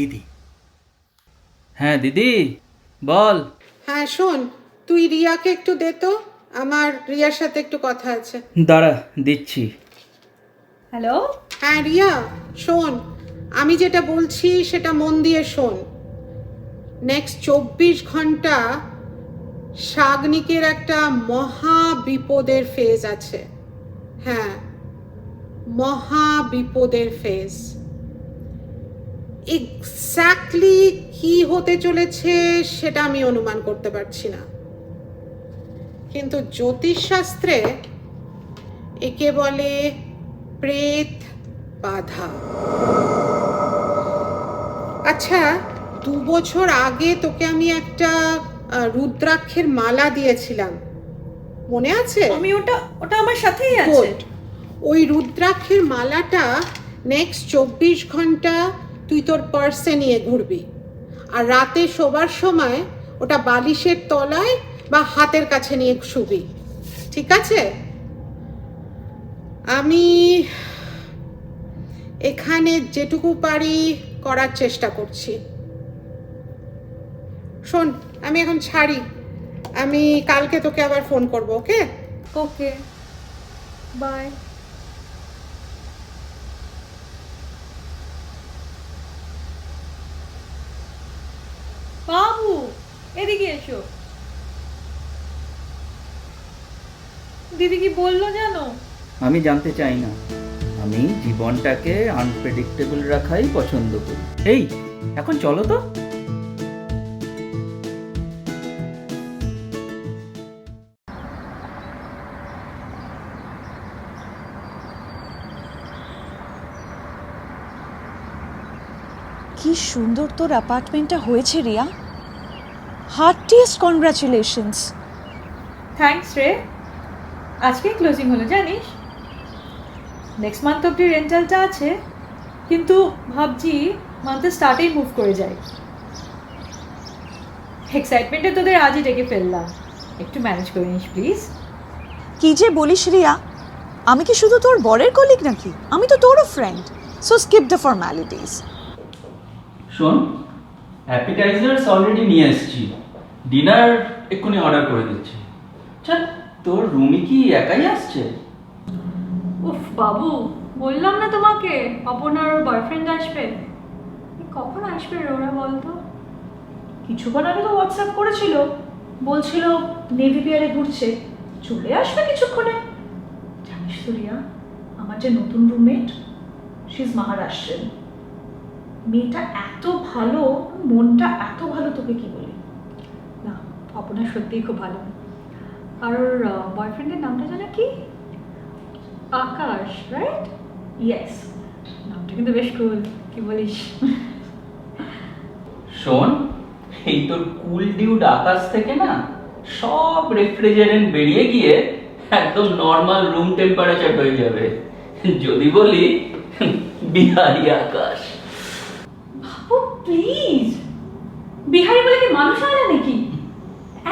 দিদি। হ্যাঁ দিদি, বল। হ্যাঁ শোন, তুই রিয়াকে একটু দে তো, আমার রিয়ার সাথে একটু কথা আছে। দাঁড়া, দিচ্ছি। হ্যালো। হ্যাঁ রিয়া, শোন, আমি যেটা বলছি সেটা মন দিয়ে শোন। নেক্সট 24 ঘন্টা সাগনিকের একটা মহা বিপদের ফেজ আছে। হ্যাঁ, মহা বিপদের ফেজ। এক্স্যাক্টলি কি হতে চলেছে সেটা আমি অনুমান করতে পারছি না, কিন্তু জ্যোতিষশাস্ত্রে একে বলে প্রেত বাধা। আচ্ছা, 2 বছর আগে তোকে আমি একটা রুদ্রাক্ষের মালা দিয়েছিলাম, মনে আছে? আমি ওটা ওটা আমার সাথেই আছে। Good. ওই রুদ্রাক্ষের মালাটা নেক্সট 24 ঘন্টা তুই তোর পার্সে নিয়ে ঘুরবি, আর রাতে শোবার সময় ওটা বালিশের তলায় বা হাতের কাছে নিয়ে শুবি, ঠিক আছে? আমি এখানে যেটুকু পারি করার চেষ্টা করছি। শোন, আমি এখন ছাড়ি, আমি কালকে তোকে আবার ফোন করব, ওকে? ওকে, বাই। বাবু, এদিকে এসো। দিদি কি বললো জানো? আমি জানতে চাই না, আমি জীবনটাকে আনপ্রেডিক্টেবল রাখাই পছন্দ করি। এই, এখন চলো তো। কি সুন্দর তোর অ্যাপার্টমেন্টটা হয়েছে রিয়া, হার্টিয়েস্ট কনগ্রাচুলেশনস। থ্যাঙ্কস রে। আজকেই ক্লোজিং হলো জানিস। নেক্সট মান্থ অব্দি রেন্টালটা আছে, কিন্তু ভাবছি মান্থের স্টার্টেই মুভ করে যাই। এক্সাইটমেন্টে তোদের আজই ডেকে ফেললাম, একটু ম্যানেজ করে নিস প্লিজ। কি যে বলিস রিয়া, আমি কি শুধু তোর বরের কলিগ নাকি? আমি তো তোরও friend, so skip the formalities. শোন, অ্যাপিটাইজার্স অলরেডি নিয়ে এসেছি, ডিনার এক্ষুনি অর্ডার করে দিচ্ছি। চল, তোর রুমি কি একাই আসছে? উফ বাবু, বললাম না তোমাকে অপর্ণার ওর বয়ফ্রেন্ড আসবে। কখন আসবে রে ওরা বলতো? কিছুক্ষণ আগে তো হোয়াটসঅ্যাপ করেছিল, বলছিল নেভি পিয়ারে ঘুরছে, চলে আসবে কিছুক্ষণে। জানিস তো রিয়া, আমার যে নতুন রুমমেট, শি ইজ মহারাষ্ট্রেন। মেয়েটা এত ভালো, মনটা এত ভালো, তোকে কি বলি। না, অপর্ণা সত্যিই খুব ভালো। আর ওর বয়ফ্রেন্ডের নামটা জানা কি? আকাশ, রাইট? ইয়েস। নামটা কিন্তু বেশ কুল, কি বলিস? শোন, এই তোর কুল ডিউড আকাশ থেকে না সব রেফ্রিজারেন্ট বেরিয়ে গিয়ে একদম নর্মাল রুম টেম্পারেচার হয়ে যাবে যদি বলি বিহারি আকাশ। বাবু প্লিজ, বিহারি বলে কি মানুষ হয় না নাকি?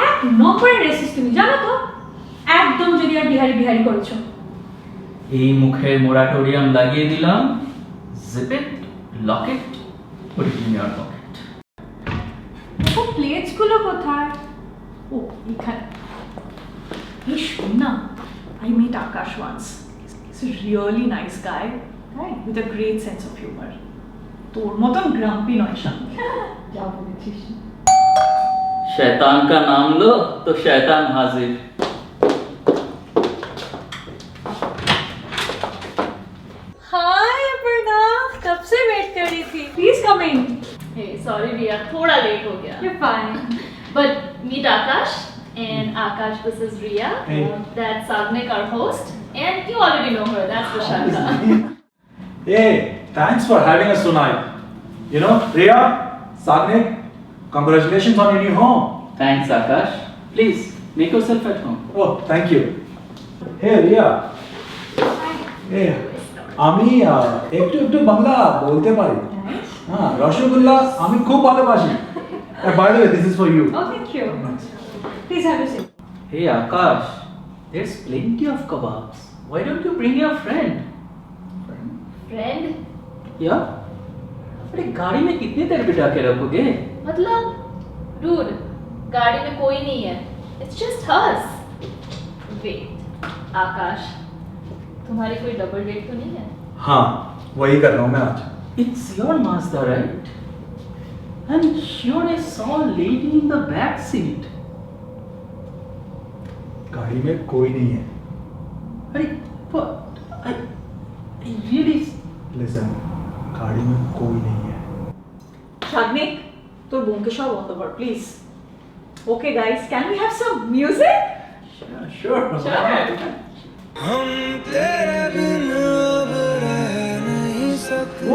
এক নম্বরের রেসিস্ট তুমি, জানো তো? একদম যদি আর বিহারি বিহারি করেছো। এই মুখের মোরাটোরিয়াম লাগিয়ে দিলাম। Zip it, lock it, put it in your pocket. দেখো প্লেটসগুলো কোথায়? ও এখানে। এই শোন না, I met Akash once. He's a really nice guy, right? With a great sense of humor. তোর মতন গ্রাম্পি নয় শান্ত। যা বলেছিস। शैतान का नाम लो तो शैतान हाजिर। हाय अपर्णा, कब से वेट कर रही थी। Please come in. Hey, sorry Riya, थोड़ा लेट हो गया. You're fine. But meet Akash, and Akash, this is Riya. Hey. That's Sagnik, our host, and you already know her. That's Vishaka. Hey, thanks for having us tonight. You know, Riya, Sagnik, congratulations on your new home. Thanks Akash. Please make yourself at home. Oh, thank you. Hey, Riya. Hey, আমি একটু একটু বাংলা বলতে পারি। হ্যাঁ, রসগোল্লা আমি খুব ভালোবাসি। By the way, this is for you. Oh, thank you. Please have a seat. Hey Akash, there's plenty of kebabs. Why don't you bring your friend? Friend? Yeah? अरे गाड़ी में कितनी देर बिठा के रखोगे? मतलब रूड, गाड़ी में कोई नहीं है, इट्स जस्ट हस। वेट आकाश, तुम्हारी कोई डबल डेट तो नहीं है? हाँ, वही कर रहा हूँ मैं आज। It's your Mazda, right? And sure I saw a lady in the back seat. गाड़ी में कोई नहीं है। अरे but I really लिसन, गाड़ी में कोई नहीं है। Shagnik, তোর বোনকে সব বন্ধ কর please. Okay guys, can we have some music? sure. हम तेरे बिना अब रह नहीं सकते।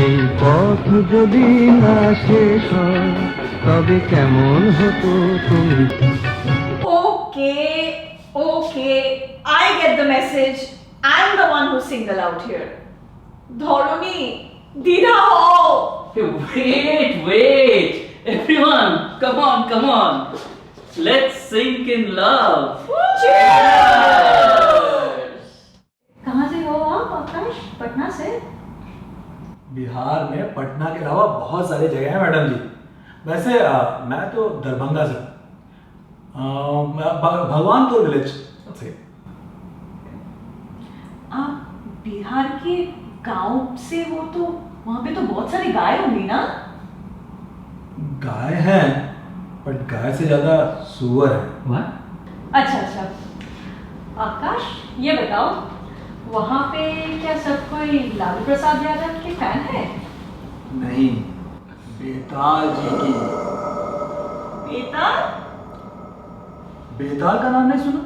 এই পথ যদি না শেষ হয় তবে কেমন হতো তুমি। Okay, I get the message. I'm the one who's single out here. ধরণী, দ্বিধা হও। Wait. Everyone, come on. Let's sink in love. Cheers. कहाँ से हो आप आकाश? पटना से? बिहार में पटना के अलावा बहुत सारी जगह हैं मैडम जी। वैसे मैं तो दरभंगा से भगवानपुर विलेज से। आप बिहार के गांव से हो तो वहाँ पे तो बहुत सारी गाय होंगी ना? गाय हैं, बट गाय से ज्यादा सुअर है। What? अच्छा। आकाश, ये बताओ, वहाँ पे क्या सब कोई लालू प्रसाद यादव के फैन है? नहीं, बेताल जी की। बेताल? बेताल का नाम नहीं सुना?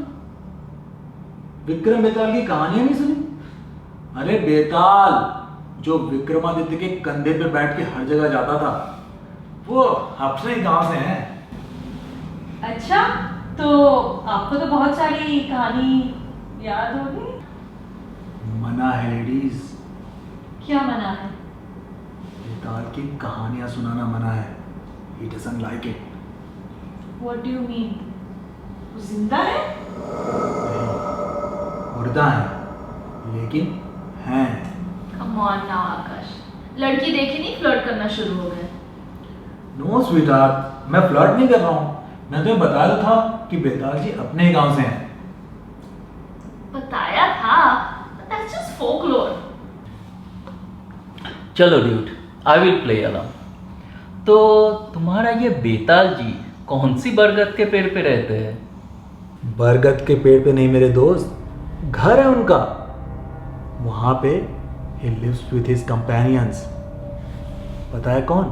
विक्रम बेताल की कहानियां नहीं सुनी? अरे बेताल जो विक्रमादित्य के कंधे पे बैठ के हर जगह जाता था, वो अपने ही गांव से हैं। अच्छा, तो आपको तो बहुत सारी कहानी याद होगी। मना है लेडीज, क्या मना है? बेताल की कहानियां सुनाना मना है। He doesn't like it. What do you mean? वो जिंदा है? नहीं, मुर्दा है, लेकिन हैं। Come on now आकाश, लड़की देखी नहीं फ्लर्ट करना शुरू हो गए। नो स्वीटहार्ट, मैं फ्लर्ट नहीं कर रहा हूँ। मैं तुम्हें बताया था कि बेताल जी अपने ही गांव से हैं। बताया था, but that's just folklore. चलो dude, I will play along. तो तुम्हारा ये बेताल जी कौन सी बरगद के पेड़ पे रहते हैं? बरगद के पेड़ पे नहीं मेरे दोस्त, घर है उनका। वहां पे he lives with his companions. पता है कौन?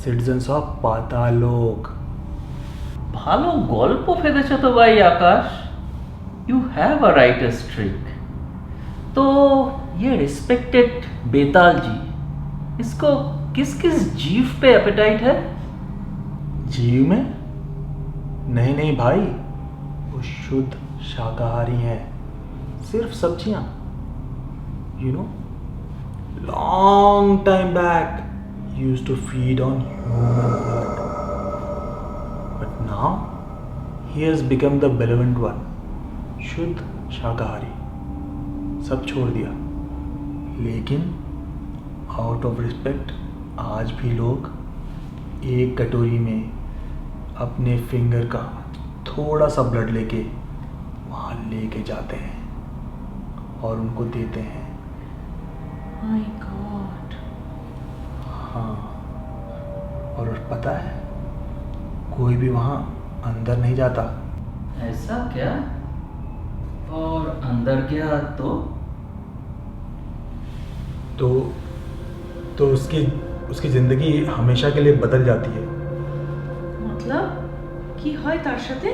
Citizens of Paatal Lok. ভালো গল্প ফেলেছো তো ভাই আকাশ। You have a writer's trick. तो ये रिस्पेक्टेड बेताल जी, इसको किस किस जीव पे एपेटाइट है? जीव में? नहीं भाई, वो शुद्ध शाकाहारी है, सिर्फ सब्जियां। You know, long time back he used to feed on human blood, but now he has become the benevolent one, शुद्ध शाकाहारी, सब छोड़ दिया। लेकिन आउट ऑफ रिस्पेक्ट आज भी लोग एक कटोरी में अपने फिंगर का थोड़ा सा ब्लड लेके वहाँ लेके जाते हैं और उनको देते हैं। My God. हाँ, और पता है कोई भी वहाँ अंदर नहीं जाता। ऐसा क्या? और अंदर गया तो उसकी जिंदगी हमेशा के लिए बदल जाती है। मतलब কি হয় তার সাথে?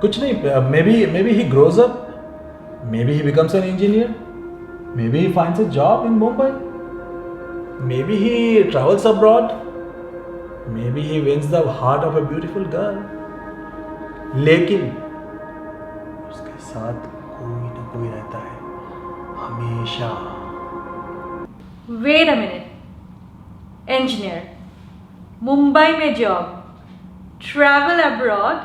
कुछ नहीं, maybe he grows up, maybe he becomes an engineer, maybe he finds a job in Mumbai, maybe he travels abroad, maybe he wins the heart of a beautiful girl, लेकिन उसके साथ कोई ना कोई रहता है हमेशा। Wait a minute. Engineer, Mumbai में job, travel abroad,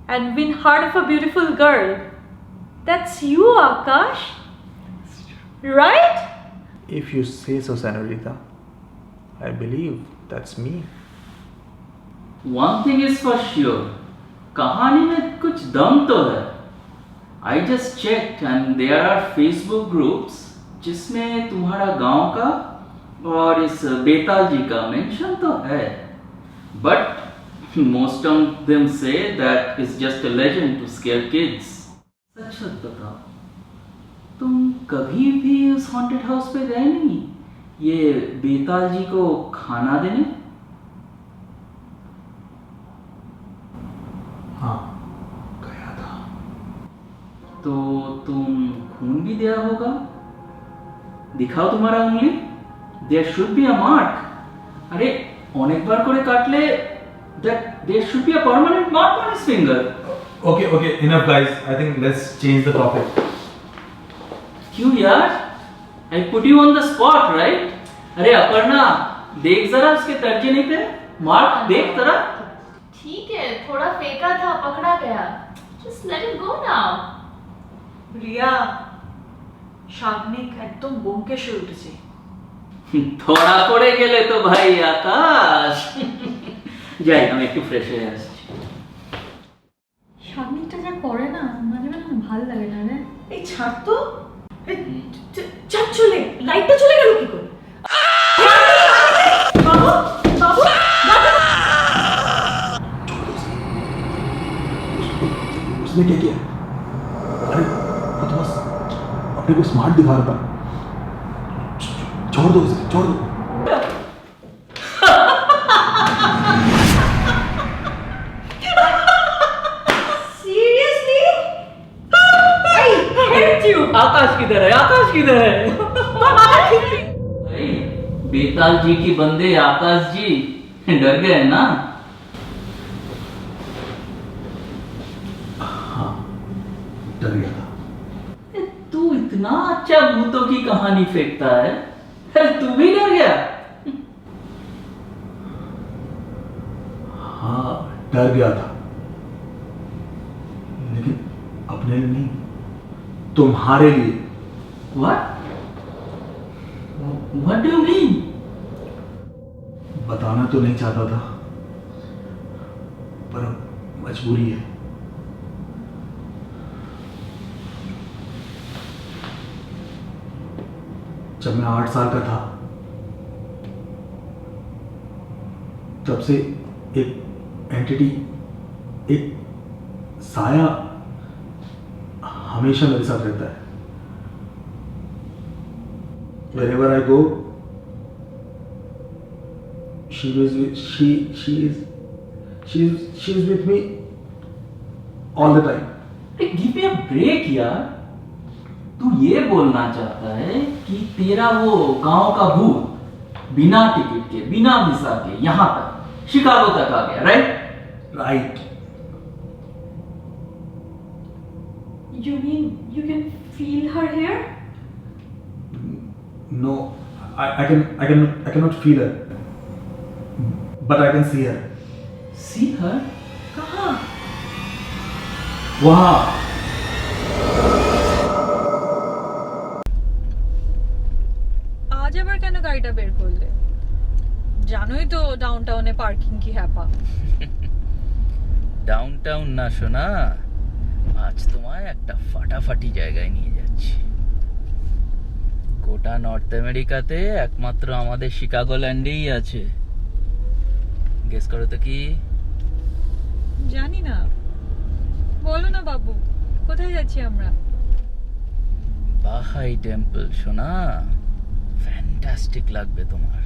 and win heart of a beautiful girl. That's you, Akash. Right? If you say so, Senorita, I believe that's me. One thing is for sure, कहानी में कुछ दम तो है. I just checked and there are Facebook groups जिसमें तुम्हारा गांव का और इस बेताल जी का मेंशन तो है. But most of them say that it's just a legend to scare kids. सच सच बताओ, तुम कभी भी उस हॉन्टेड हाउस पे गए नहीं ये बेताल जी को खाना देने? हाँ, गया था. तो तुम खून भी दिया होगा. दिखाओ तुम्हारा उंगली. There should be a mark. अरे অনেকবার করে কাটলে there should be a permanent mark on his finger. Okay, enough guys. I think let's change the topic. क्यों यार? I put you on the spot, right? अरे अपर्णा, देख जरा उसके तर्जनी पे. मार्क देख जरा. ठीक है, थोड़ा फेंका था, पकड़ा गया. Just let it go now. Riya, Sagnik একদম ব্যোমকেশে উঠেছে। ধরা পড়ে গেলে তো ভাই আকাশ। যাই আমি একটু ফ্রেশ হয়ে আসছি। শাগনিকটা যা করে না মাঝে মাঝে ভালো লাগে না রে। এই ছাড় তো। চাপ চলে, লাইটটা চলে গেল কি করে? বাবু, বাবু, বাবু। उसने क्या किया? अरे वो तो बस अपने को स्मार्ट दिखा रहा था. छोड़ दो उसे, छोड़ दो. Seriously? I hate you. आकाश किधर है? आकाश किधर है? भाई बेताल जी की बंदे आकाश जी डर गए ना? हाँ, डर गया था. तू इतना अच्छा भूतों की कहानी फेंकता है, तू भी डर गया? हाँ, डर गया था, लेकिन अपने लिए नहीं, तुम्हारे लिए. What? What do you mean? बताना तो नहीं चाहता था, पर अब मजबूरी है. जब मैं 8 साल का था तब से एक एंटिटी, एक साया हमेशा मेरे साथ रहता है. Wherever I go, she is with me all the time. Give me a break यार. तू ये बोलना चाहता है कि तेरा वो गांव का भूत बिना टिकट के, बिना वीजा के यहाँ तक शिकागो तक आ गया, right? Right. You mean you can feel her here? No, I cannot feel her, but I can see her. See her? कहाँ? वहाँ. আজ আবার কেন গাড়িটা বের করলে? জানোই তো ডাউনটাউনে পার্কিং কি হ্যাপা। ডাউনটাউন না শোনা, আজ তোমায় একটা ফাটাফাটি জায়গায় নিয়ে যাচ্ছি। গোটা নর্থ আমেরিকাতে একমাত্র আমাদের শিকাগো ল্যান্ডেই আছে। গেস করো তো কি? জানি না, বলো না বাবু, কোথায় যাচ্ছি আমরা? বাহাই টেম্পল শোনা, ফ্যান্টাস্টিক লাগবে তোমার।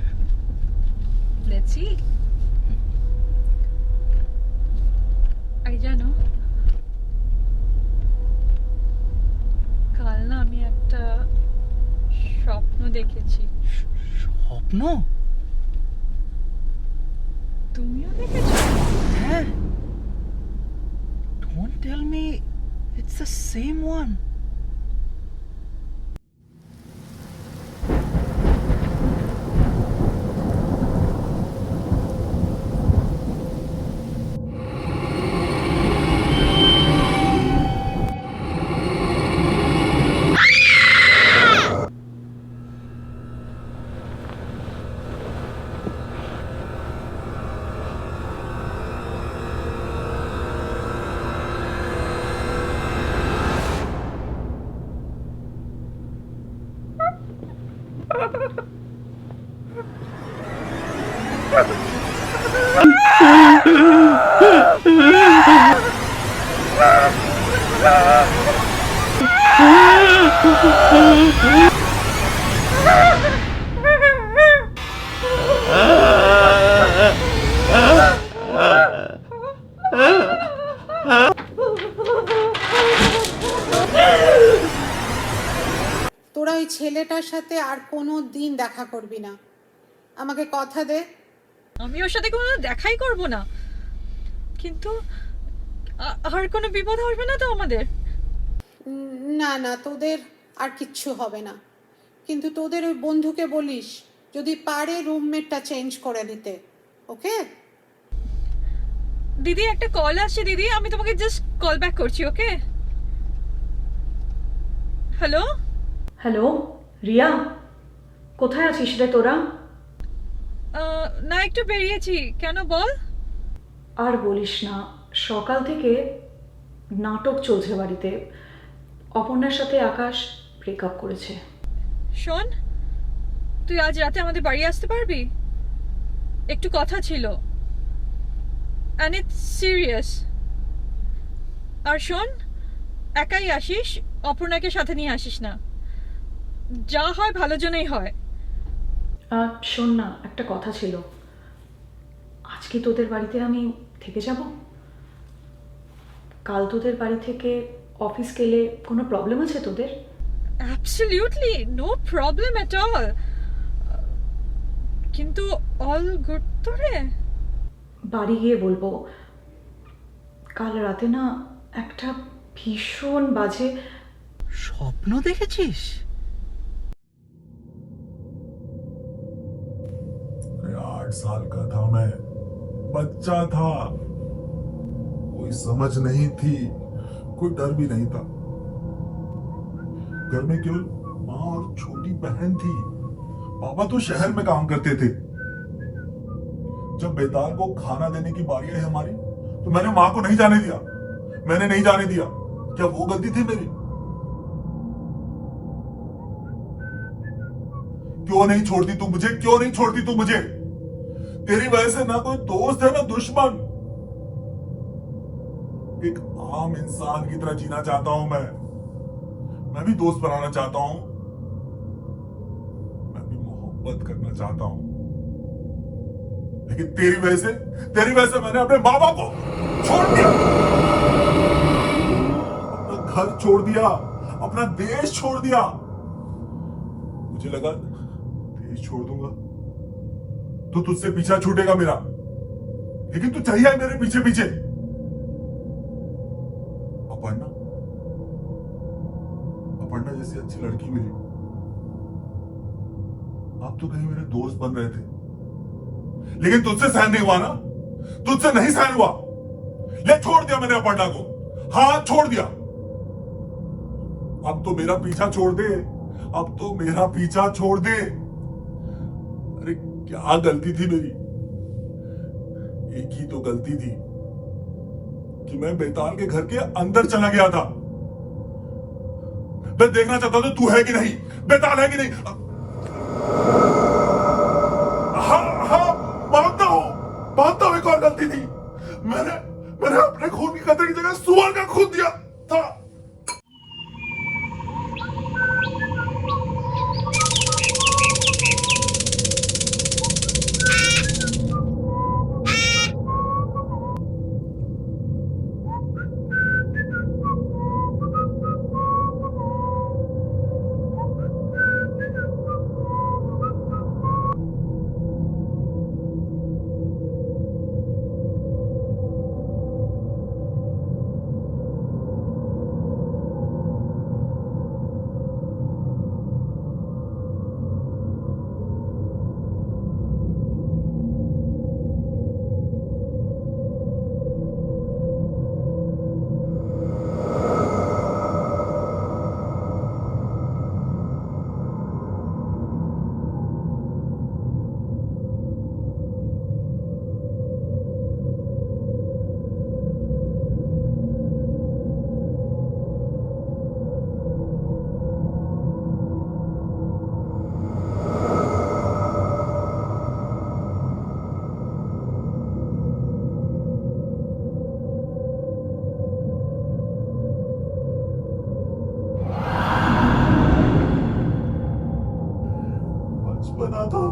Let's see. আর জানো, কাল না আমি একটা স্বপ্ন দেখেছি। স্বপ্ন? তুমিও দেখেছো? হ্যাঁ। Don't tell me it's the same one. তোরা ওই ছেলেটার সাথে আর কোনো দিন দেখা করবি না, আমাকে কথা দে। আমি ওর সাথে কোনো দেখাই করব না, কিন্তু আর কোনো বিপদ হবে না তো আমাদের? না না, তোদের আর কিচ্ছু হবে না, কিন্তু তোদের ওই বন্ধুকে বলিস যদি পারে রুমমেটটা চেঞ্জ করে দিতে, ওকে? দিদি একটা কল আসছে দিদি, আমি তোমাকে জাস্ট কল ব্যাক করছি, ওকে? হ্যালো হ্যালো রিয়া, কোথায় আছিস রে তোরা? না একটু বেরিয়েছি, কেন বল? আর বলিস না, সকাল থেকে নাটক চলছে বাড়িতে। অপর্ণার সাথে আকাশ ব্রেকআপ করেছে। শোন, তুই আজ রাতে আমাদের বাড়ি আসতে পারবি? একটু কথা ছিল, অ্যান্ড ইটস সিরিয়াস। আর শোন, একাই আসিস, অপর্ণাকে সাথে নিয়ে আসিস না। যা হয় ভালোর জন্যই হয়। শোন না, একটা কথা ছিল। আজকে তোদের বাড়িতে আমি থেকে যাব। কাল তোদের বাড়ি থেকে অফিস গেলে কোনো প্রবলেম আছে তোদের? Absolutely no problem at all, কিন্তু অল গুড তো রে? বাড়ি গিয়ে বলবো। কাল রাতে না একটা ভীষণ বাজে স্বপ্ন দেখেছিস? अरे 8 साल का था मैं, बच्चा था, कोई समझ नहीं थी, कोई डर भी नहीं था। घर में केवल माँ और छोटी बहन थी। पापा तो शहर में काम करते थे। जब बेताल को खाना देने की बारी आई हमारी, तो मैंने माँ को नहीं जाने दिया। मैंने नहीं जाने दिया। क्या वो गलती थी मेरी? क्यों नहीं छोड़ती तू मुझे? क्यों नहीं छोड़ती तू मुझे? तेरी वजह से ना कोई दोस्त है ना दुश्मन। एक आम इंसान की तरह जीना चाहता हूं मैं भी दोस्त बनाना चाहता हूं, मैं भी मोहब्बत करना चाहता हूं, लेकिन तेरी वजह से मैंने अपने माँ बाप को छोड़ दिया, अपना घर छोड़ दिया, अपना देश छोड़ दिया। मुझे लगा देश छोड़ दूंगा तो तुझसे पीछा छूटेगा मेरा, लेकिन तू चाहिए मेरे पीछे पीछे। अपर्णा जैसी अच्छी लड़की मिली। आप तो कहीं मेरे दोस्त बन रहे थे, लेकिन तुझसे सहन नहीं हुआ ना, तुझसे नहीं सहन हुआ। ले छोड़ दिया मैंने अपर्णा को, हाँ छोड़ दिया। अब तो मेरा पीछा छोड़ दे, अब तो मेरा पीछा छोड़ दे। अरे क्या गलती थी मेरी? एक ही तो गलती थी कि मैं बेताल के घर के अंदर चला गया था। मैं देखना चाहता था तू है कि नहीं, बेताल है कि नहीं। हाँ मानता हूं एक और गलती थी। मैंने अपने खून की कतरे की जगह सुअर का खून दिया था।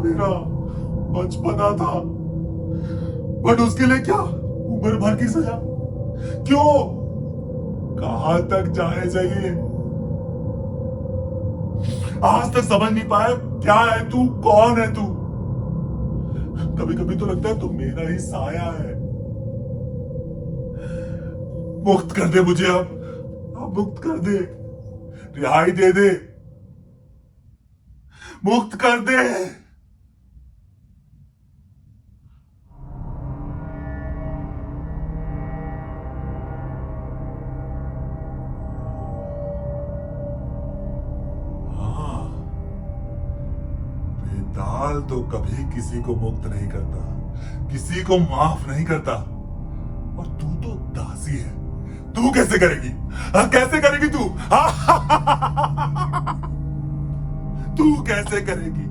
मेरा बचपना था, बट उसके लिए क्या उम्र भर की सजा? क्यों? कहां तक जाए चाहिए? आज तक समझ नहीं पाया क्या है तू, कौन है तू? कभी कभी तो लगता है तू मेरा ही साया है। मुक्त कर दे मुझे, अब मुक्त कर दे, रिहाई दे दे, मुक्त कर दे। हाँ, बेताल तो कभी किसी को मुक्त नहीं करता, किसी को माफ नहीं करता, और तू तो दासी है। तू कैसे करेगी? कैसे करेगी तू? तू कैसे करेगी?